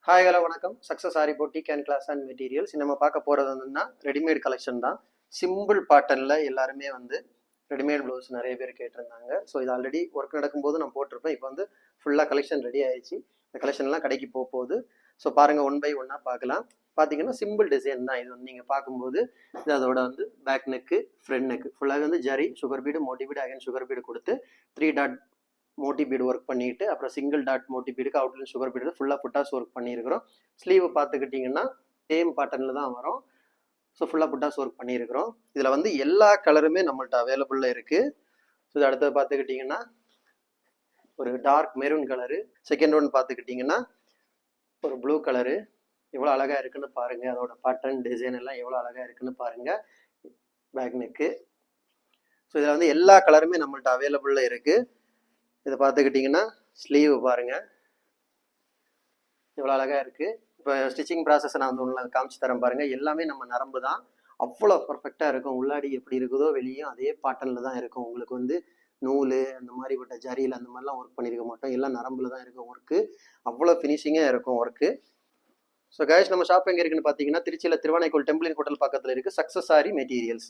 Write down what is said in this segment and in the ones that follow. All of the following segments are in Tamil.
ஹாய் ஹலோ வணக்கம். Success Aari boutique and class and materials. நம்ம பார்க்க போகிறது வந்துன்னா ரெடிமேட் கலெக்ஷன் தான். சிம்பிள் பாட்டனில் எல்லாருமே வந்து ரெடிமேட் ப்ளவுஸ் நிறைய பேர் கேட்டிருந்தாங்க. ஸோ இது ஆல்ரெடி ஒர்க் நடக்கும்போது நான் போட்டிருப்பேன். இப்போ வந்து ஃபுல்லாக கலெக்ஷன் ரெடி ஆயிடுச்சு. இந்த கலெக்ஷன்லாம் கடைக்கு போகுது. ஸோ பாருங்கள், ஒன் பை ஒன்னாக பார்க்கலாம். பார்த்தீங்கன்னா சிம்பிள் டிசைன் தான் இது. வந்து நீங்கள் பார்க்கும்போது இது அதோட வந்து பேக் நெக்கு, ஃப்ரண்ட் நெக்கு ஃபுல்லாக வந்து zari, sugar bead, Moti bead, again sugar bead கொடுத்து 3 டாட் மோட்டி பீடு ஒர்க் பண்ணிட்டு அப்புறம் single dot Moti பீடுக்கு outline sugar bead ஃபுல்லாக புட்டாஸ் ஒர்க் பண்ணியிருக்கிறோம். ஸ்லீவ் பார்த்துக்கிட்டிங்கன்னா சேம் பேட்டர்னில் தான் வரும். ஸோ ஃபுல்லாக புட்டாஸ் ஒர்க் பண்ணியிருக்கிறோம். இதில் வந்து எல்லா கலருமே நம்மள்ட்ட அவைலபிளில் இருக்குது. ஸோ இது அடுத்தது பார்த்துக்கிட்டிங்கன்னா ஒரு dark maroon colour. Second one பார்த்துக்கிட்டிங்கன்னா ஒரு ப்ளூ கலரு. எவ்வளோ அழகாக இருக்குன்னு பாருங்கள். அதோட பேட்டர்ன் டிசைன் எல்லாம் எவ்வளோ அழகாக இருக்குன்னு பாருங்கள். Back neck. ஸோ இதில் வந்து எல்லா கலருமே நம்மள்ட்ட அவைலபிளில் இருக்குது. இதை பார்த்துக்கிட்டிங்கன்னா ஸ்லீவ் பாருங்கள் எவ்வளோ அழகாக இருக்குது. இப்போ ஸ்டிச்சிங் ப்ராசஸ் நான் வந்து ஒன்று காமிச்சு தரேன் பாருங்கள். எல்லாமே நம்ம நரம்பு தான். அவ்வளோ பர்ஃபெக்டாக இருக்கும். உள்ளாடி எப்படி இருக்குதோ வெளியும் அதே பாட்டனில் தான் இருக்கும். உங்களுக்கு வந்து நூல் அந்த மாதிரிப்பட்ட ஜரியில் அந்த மாதிரிலாம் ஒர்க் பண்ணியிருக்க மாட்டோம். எல்லாம் நரம்பில் தான் இருக்கும் ஒர்க்கு. அவ்வளோ ஃபினிஷிங்காக இருக்கும் ஒர்க்கு. ஸோ கைஸ், நம்ம ஷாப் எங்கே இருக்குன்னு பார்த்தீங்கன்னா திருச்சியில் திருவானைக்கோள் டெம்பிளின் ஹோட்டல் பக்கத்தில் இருக்குது. சக்ஸஸ் ஆரி மெட்டீரியல்ஸ்.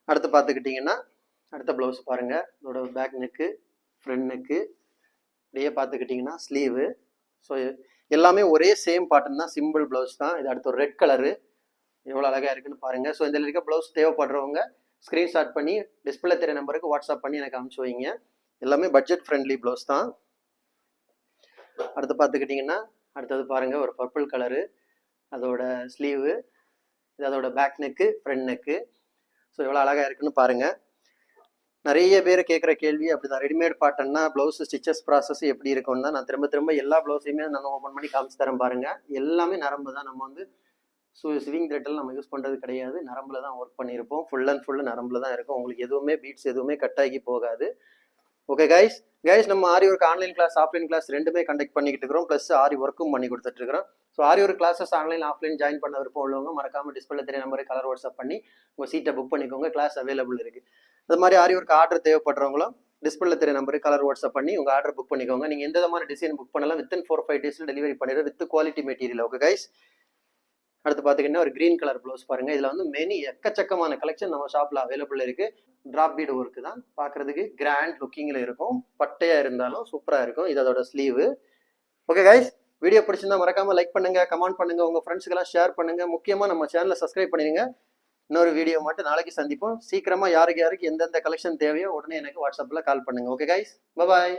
அடுத்து பார்த்துக்கிட்டிங்கன்னா அடுத்த ப்ளவுஸ் பாருங்கள். இதோட பேக் நெக்கு, ஃப்ரண்ட் நெக்கு, அப்படியே பார்த்துக்கிட்டிங்கன்னா ஸ்லீவு. ஸோ எல்லாமே ஒரே சேம் பாட்டன் தான். சிம்பிள் ப்ளவுஸ் தான். இது அடுத்து ஒரு ரெட் கலரு. எவ்வளோ அழகாக இருக்குன்னு பாருங்கள். ஸோ இதில் இருக்க ப்ளவுஸ் தேவைப்படுறவங்க ஸ்க்ரீன்ஷாட் பண்ணி டிஸ்பிளே தெரிய நம்பருக்கு வாட்ஸ்அப் பண்ணி எனக்கு அனுப்பிச்சு வைங்க. எல்லாமே பட்ஜெட் ஃப்ரெண்ட்லி ப்ளவுஸ் தான். அடுத்து பார்த்துக்கிட்டிங்கன்னா அடுத்தது பாருங்கள் ஒரு பர்பிள் கலரு. அதோட ஸ்லீவு. இது அதோட back neck, front neck. So எவ்வளோ அழகாக இருக்குன்னு பாருங்கள். நிறைய பேர் கேட்குற கேள்வி அப்படிதான். ரெடிமேட் பாட்டன்னா ப்ளவுஸ் ஸ்டிச்சஸ் ப்ராசஸ் எப்படி இருக்கும்னு தான் நான் திரும்ப எல்லா ப்ளவுஸையுமே நான் ஓப்பன் பண்ணி காமிச்சு தரேன் பாருங்கள். எல்லாமே நரம்பு தான். நம்ம வந்து ஸ்விங் த்ரெட்டில் நம்ம யூஸ் பண்ணுறது கிடையாது. நரம்பில் தான் ஒர்க் பண்ணியிருப்போம். ஃபுல் அண்ட் ஃபுல்லு நரம்பில் தான் இருக்கும். உங்களுக்கு எதுவுமே பீட்ஸ் எதுவுமே கட் ஆகி போகாது. ஓகே கைஸ், நம்ம aari work online class, offline class ரெண்டுமே கண்டக்ட் பண்ணிக்கிட்டு இருக்கிறோம். ப்ளஸ் ஆரி ஒர்க்கும் பண்ணி கொடுத்துட்ருக்கிறோம். So aari work classes online offline join பண்ண விருப்பம் உள்ளவங்க மறக்காமல் டிஸ்பிளே தெரிய நம்பருக்கு கலர் வாட்ஸ்அப் பண்ணி உங்கள் சீட்டை புக் பண்ணிக்கோங்க. கிளாஸ் அவைலபிள் இருக்குது. அது மாதிரி ஆரி ஒர்க் ஆர்டர் தேவைப்படுறவங்களும் டிஸ்பிளே தெரிய நம்பருக்கு கலர் வாட்ஸ்அப் பண்ணி உங்கள் ஆர்டர் புக் பண்ணிக்கோங்க. நீங்கள் எந்த மாதிரி டிசைன் புக் பண்ணலாம். வித்தின் 4-5 டேஸில் டெலிவரி பண்ணிடுறோம் with quality material. Okay guys, அடுத்து பார்த்தீங்கன்னா ஒரு கிரீன் கலர் ப்ளவுஸ் பாருங்க. இதில் வந்து எக்கச்சக்கமான கலெக்ஷன் நம்ம ஷாப்பில் அவைலபிள் இருக்கு. டிராப் பீடு ஒர்க்கு தான். பார்க்கறதுக்கு கிராண்ட் லுக்கிங்கில் இருக்கும். பட்டையாக இருந்தாலும் சூப்பராக இருக்கும். இது அதோட ஸ்லீவு. ஓகே கைஸ், வீடியோ பிடிச்சிருந்தா மறக்காம லைக் பண்ணுங்க, கமெண்ட் பண்ணுங்க, உங்க ஃப்ரெண்ட்ஸுக்கெல்லாம் ஷேர் பண்ணுங்க. முக்கியமாக நம்ம சேனலை சப்ஸ்கிரைப் பண்ணிடுங்க. இன்னொரு வீடியோ மட்டும் நாளைக்கு சந்திப்போம். சீக்கிரமா யாருக்கு எந்தெந்த கலெக்ஷன் தேவையோ உடனே எனக்கு வாட்ஸ்அப்பில் கால் பண்ணுங்க. ஓகே கைஸ், பாய்.